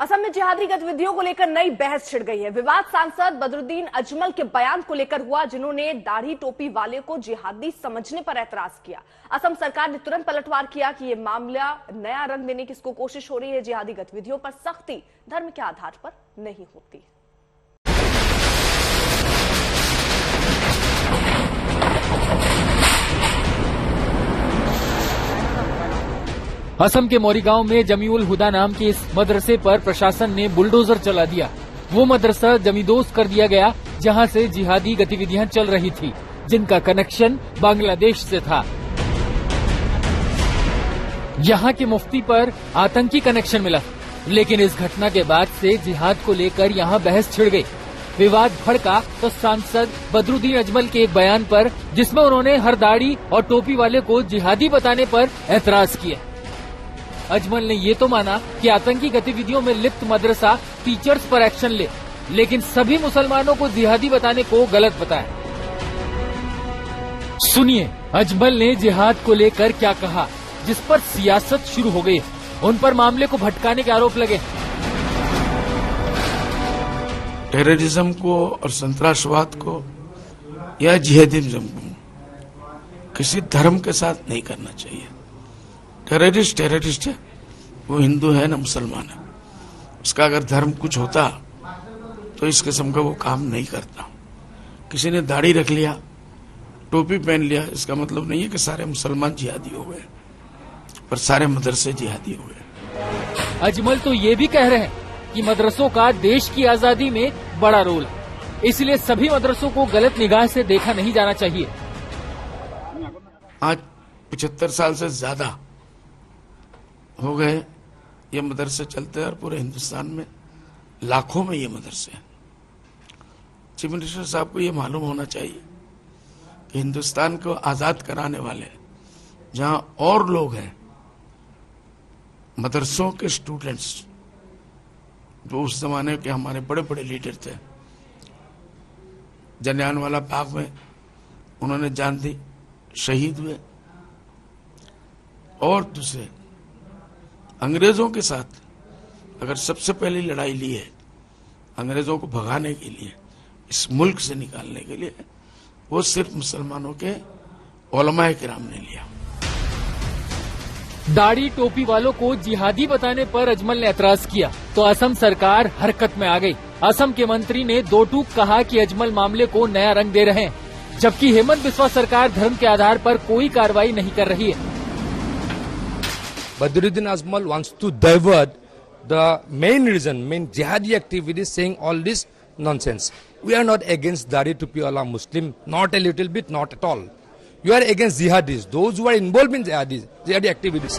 असम में जिहादी गतिविधियों को लेकर नई बहस छिड़ गई है। विवाद सांसद बदरुद्दीन अजमल के बयान को लेकर हुआ, जिन्होंने दाढ़ी टोपी वाले को जिहादी समझने पर एतराज किया। असम सरकार ने तुरंत पलटवार किया कि यह मामला नया रंग देने की इसको कोशिश हो रही है। जिहादी गतिविधियों पर सख्ती धर्म के आधार पर नहीं होती। असम के मोरीगांव में जमीउल हुदा नाम के इस मदरसे पर प्रशासन ने बुलडोजर चला दिया। वो मदरसा जमींदोज कर दिया गया जहां से जिहादी गतिविधियां चल रही थी, जिनका कनेक्शन बांग्लादेश से था। यहां के मुफ्ती पर आतंकी कनेक्शन मिला, लेकिन इस घटना के बाद से जिहाद को लेकर यहां बहस छिड़ गई। विवाद भड़का तो सांसद बदरुद्दीन अजमल के एक बयान पर, जिसमें उन्होंने हर दाढ़ी और टोपी वाले को जिहादी बताने पर एतराज किया। अजमल ने ये तो माना कि आतंकी गतिविधियों में लिप्त मदरसा टीचर्स पर एक्शन ले, लेकिन सभी मुसलमानों को जिहादी बताने को गलत बताया। सुनिए अजमल ने जिहाद को लेकर क्या कहा, जिस पर सियासत शुरू हो गई। उन पर मामले को भटकाने के आरोप लगे। टेररिज्म को और संतरासवाद को या जिहादिज्म को किसी धर्म के साथ नहीं करना चाहिए। टेररिस्ट है, वो हिंदू है ना मुसलमान है। उसका अगर धर्म कुछ होता तो इस किस्म का वो काम नहीं करता। किसी ने दाढ़ी रख लिया, टोपी पहन लिया, इसका मतलब नहीं है कि सारे मुसलमान जिहादी हो गए, पर सारे मदरसे जिहादी हो गए। अजमल तो ये भी कह रहे हैं कि मदरसों का देश की आजादी में बड़ा रोल है, इसलिए सभी मदरसों को गलत निगाह से देखा नहीं जाना चाहिए। आज 75 साल से ज्यादा हो गए ये मदरसे चलते हैं और पूरे हिंदुस्तान में लाखों में ये मदरसे हैं। चीफ मिनिस्टर साहब को ये मालूम होना चाहिए कि हिंदुस्तान को आजाद कराने वाले जहां और लोग हैं, मदरसों के स्टूडेंट्स जो उस जमाने के हमारे बड़े बड़े लीडर थे, जलियांवाला बाग में उन्होंने जान दी, शहीद हुए, और दूसरे अंग्रेजों के साथ अगर सबसे पहली लड़ाई ली है अंग्रेजों को भगाने के लिए, इस मुल्क से निकालने के लिए, वो सिर्फ मुसलमानों के उलमाए किराम ने लिया। दाढ़ी टोपी वालों को जिहादी बताने पर अजमल ने एतराज किया तो असम सरकार हरकत में आ गई। असम के मंत्री ने दो टूक कहा कि अजमल मामले को नया रंग दे रहे हैं, जबकि हेमंत बिस्वा सरकार धर्म के आधार पर कोई कार्रवाई नहीं कर रही है। Badruddin Ajmal wants to divert the main reason, main jihadi activities, saying all this nonsense. We are not against Dari Tupi wala Muslim, not a little bit, not at all. You are against jihadis, those who are involved in jihadi activities.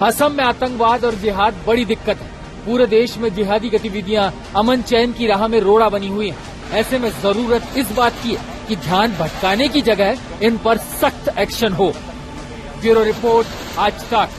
Assam में आतंकवाद और जिहाद बड़ी दिक्कत है। पूरे देश में जिहादी गतिविधियां अमन चैन की राह में रोड़ा बनी हुई हैं। ऐसे में जरूरत इस बात की है कि ध्यान भटकाने की जगह इन पर सख्त एक्शन हो। ब्यूरो रिपोर्ट, आज तक।